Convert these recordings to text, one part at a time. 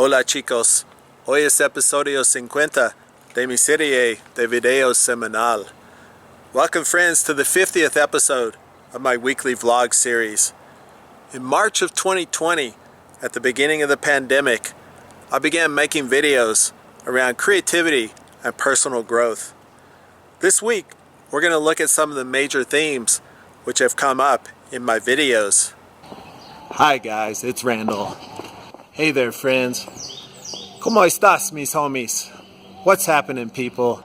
Hola chicos, hoy es episodio 50 de mi serie de videos semanal. Welcome friends to the 50th episode of my weekly vlog series. In March of 2020, at the beginning of the pandemic, I began making videos around creativity and personal growth. This week, we're going to look at some of the major themes which have come up in my videos. Hi guys, it's Randall. Hey there friends. ¿Cómo estás, mis homies? What's happening, people?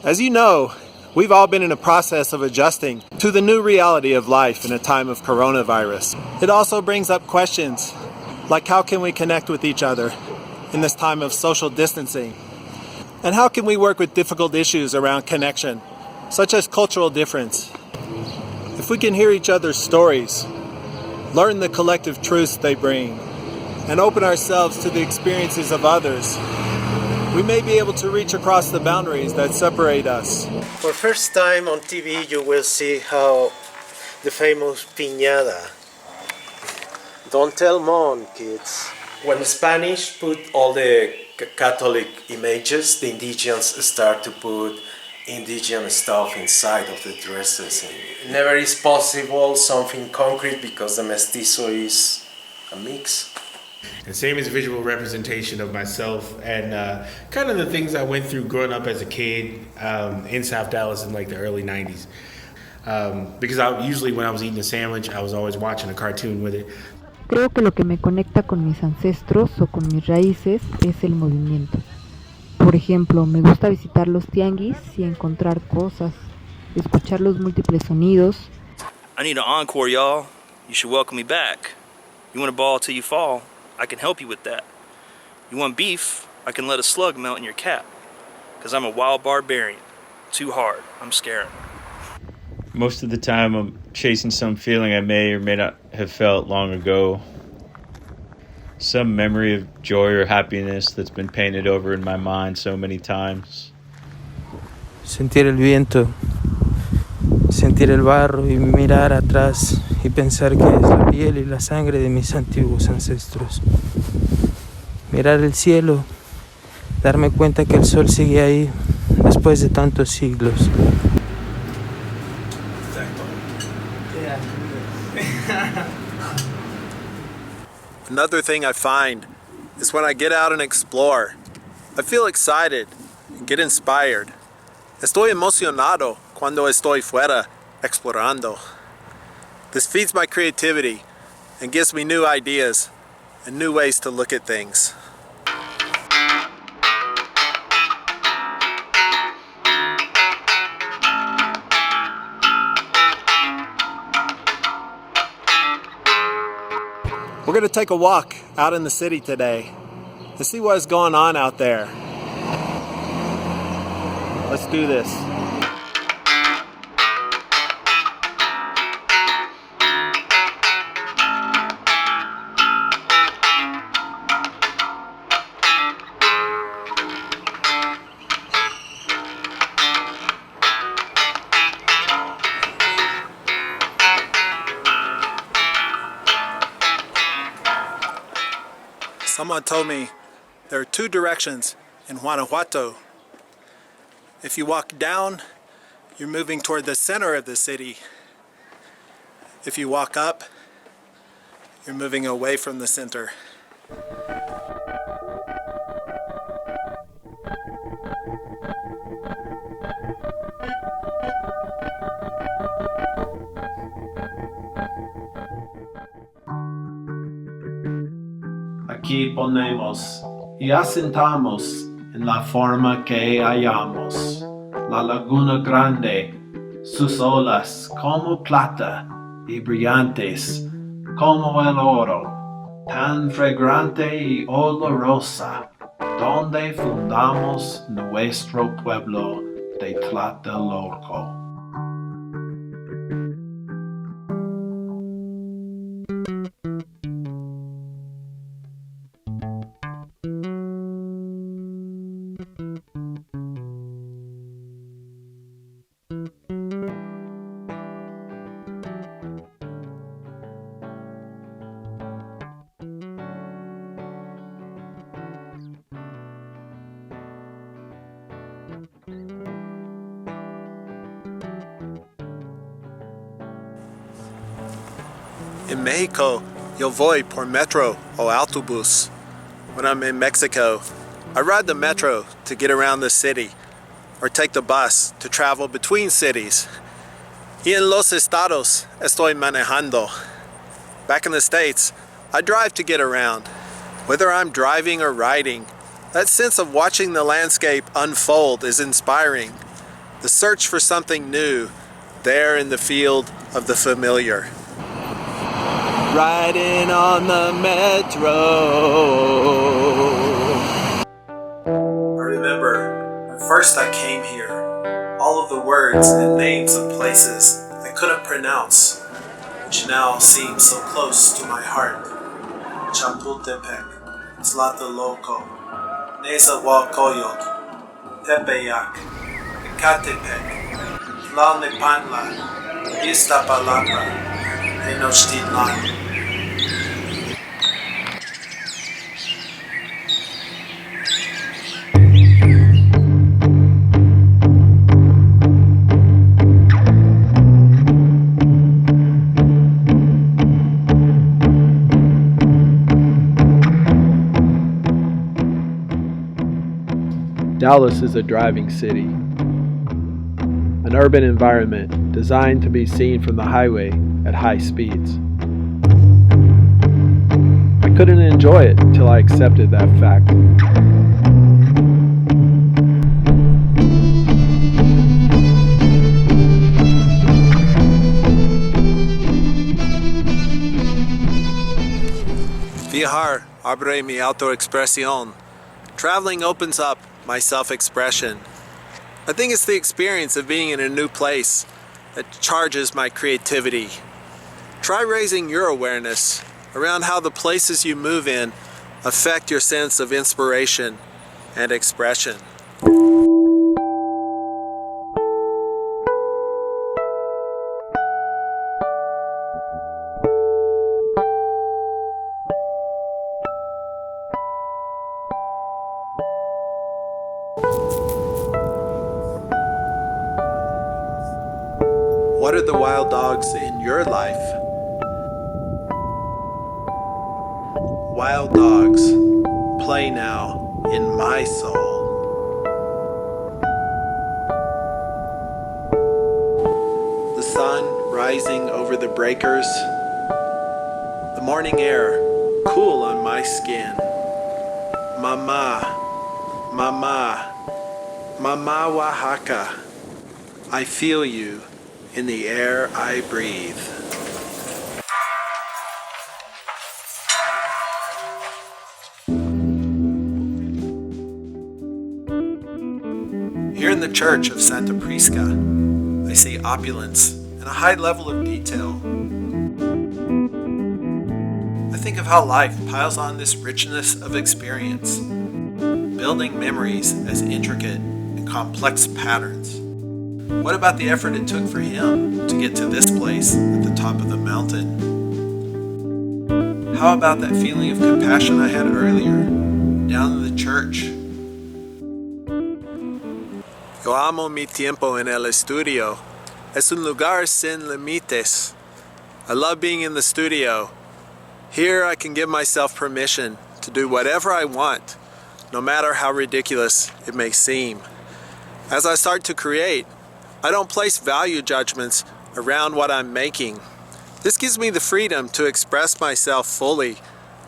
As you know, we've all been in a process of adjusting to the new reality of life in a time of coronavirus. It also brings up questions like how can we connect with each other in this time of social distancing? And how can we work with difficult issues around connection, such as cultural difference? If we can hear each other's stories, learn the collective truths they bring, and open ourselves to the experiences of others, we may be able to reach across the boundaries that separate us. For first time on TV, you will see how the famous piñata. Don't tell mom, kids. When Spanish put all the Catholic images, the indigenous start to put indigenous stuff inside of the dresses. And it never is possible something concrete because the mestizo is a mix. And same as visual representation of myself and kind of the things I went through growing up as a kid in South Dallas in like the early 90s. Because usually when I was eating a sandwich, I was always watching a cartoon with it. Creo que lo que me conecta con mis ancestros o con mis raíces es el movimiento. Por ejemplo, me gusta visitar los tianguis y encontrar cosas, escuchar los múltiples sonidos. I need an encore, y'all. You should welcome me back. You want to ball till you fall? I can help you with that. You want beef? I can let a slug melt in your cap. Because I'm a wild barbarian. Too hard. I'm scaring. Most of the time I'm chasing some feeling I may or may not have felt long ago. Some memory of joy or happiness that's been painted over in my mind so many times. Sentir el viento, sentir el barro y mirar atrás y pensar que es la piel y la sangre de mis antiguos ancestros. Mirar el cielo, darme cuenta que el sol sigue ahí después de tantos siglos. Another thing I find is when I get out and explore, I feel excited and get inspired. Estoy emocionado cuando estoy fuera explorando. This feeds my creativity and gives me new ideas and new ways to look at things. We're going to take a walk out in the city today to see what's going on out there. Let's do this. Someone told me there are two directions in Guanajuato. If you walk down, you're moving toward the center of the city. If you walk up, you're moving away from the center. Aquí ponemos y asentamos en la forma que hallamos la laguna grande, sus olas como plata y brillantes como el oro, tan fragrante y olorosa, donde fundamos nuestro pueblo de Tlatelolco. In Mexico, yo voy por metro o autobús. When I'm in Mexico, I ride the metro to get around the city, or take the bus to travel between cities. Y en los estados estoy manejando. Back in the States, I drive to get around. Whether I'm driving or riding, that sense of watching the landscape unfold is inspiring. The search for something new, there in the field of the familiar. Riding on the metro. I remember when first I came here, all of the words and names of places I couldn't pronounce, which now seem so close to my heart. Chapultepec, Tlatelolco, Nezahualcóyotl, Tepeyac, Ecatepec, Tlalnepantla, Iztapalapa, Tenochtitlan. Dallas is a driving city, an urban environment designed to be seen from the highway at high speeds. I couldn't enjoy it till I accepted that fact. Viajar abre mi autoexpresión. Traveling opens up my self-expression. I think it's the experience of being in a new place that charges my creativity. Try raising your awareness around how the places you move in affect your sense of inspiration and expression. What are the wild dogs in your life? Wild dogs play now in my soul. The sun rising over the breakers, the morning air cool on my skin. Mama, mama, mama Oaxaca, I feel you in the air I breathe. Here in the church of Santa Prisca, I see opulence and a high level of detail. I think of how life piles on this richness of experience, building memories as intricate and complex patterns. What about the effort it took for him to get to this place at the top of the mountain? How about that feeling of compassion I had earlier, down in the church? Yo amo mi tiempo en el estudio. Es un lugar sin límites. I love being in the studio. Here I can give myself permission to do whatever I want, no matter how ridiculous it may seem. As I start to create, I don't place value judgments around what I'm making. This gives me the freedom to express myself fully,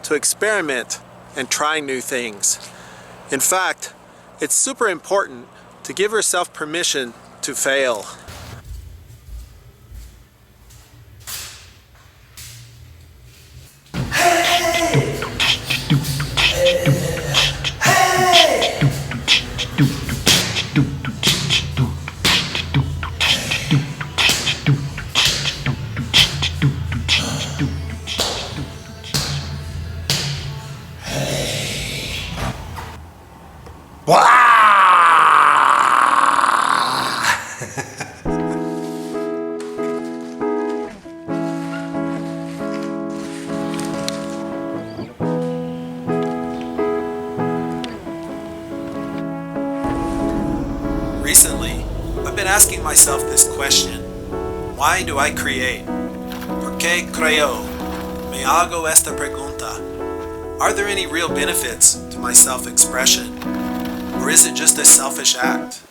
to experiment and try new things. In fact, it's super important to give yourself permission to fail. Recently, I've been asking myself this question: why do I create? ¿Por qué creo? Me hago esta pregunta. Are there any real benefits to my self-expression? Or is it just a selfish act?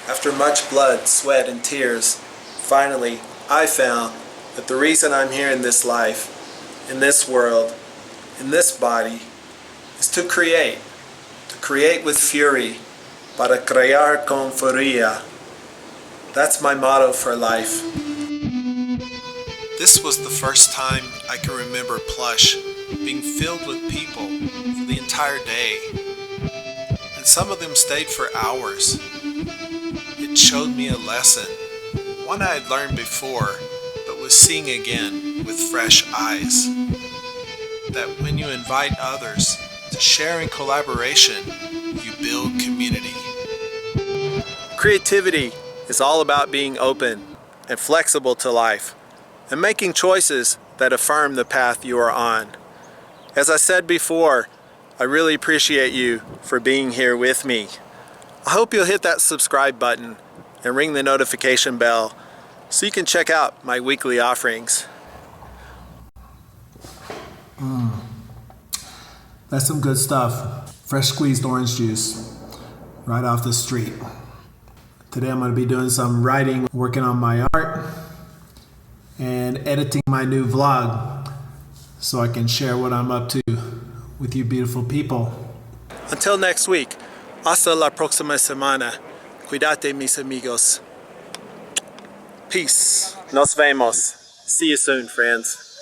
After much blood, sweat, and tears, finally, I found that the reason I'm here in this life, in this world, in this body, is to create with fury, para crear con furia. That's my motto for life. This was the first time I can remember Plush being filled with people for the entire day. And some of them stayed for hours. It showed me a lesson, one I had learned before, but was seeing again with fresh eyes. That when you invite others to share in collaboration, you build community. Creativity is all about being open and flexible to life and making choices that affirm the path you are on. As I said before, I really appreciate you for being here with me. I hope you'll hit that subscribe button and ring the notification bell so you can check out my weekly offerings. That's some good stuff. Fresh squeezed orange juice right off the street. Today I'm going to be doing some writing, working on my art, and editing my new vlog so I can share what I'm up to with you beautiful people. Until next week, hasta la próxima semana. Cuídate, mis amigos. Peace. Nos vemos. See you soon, friends.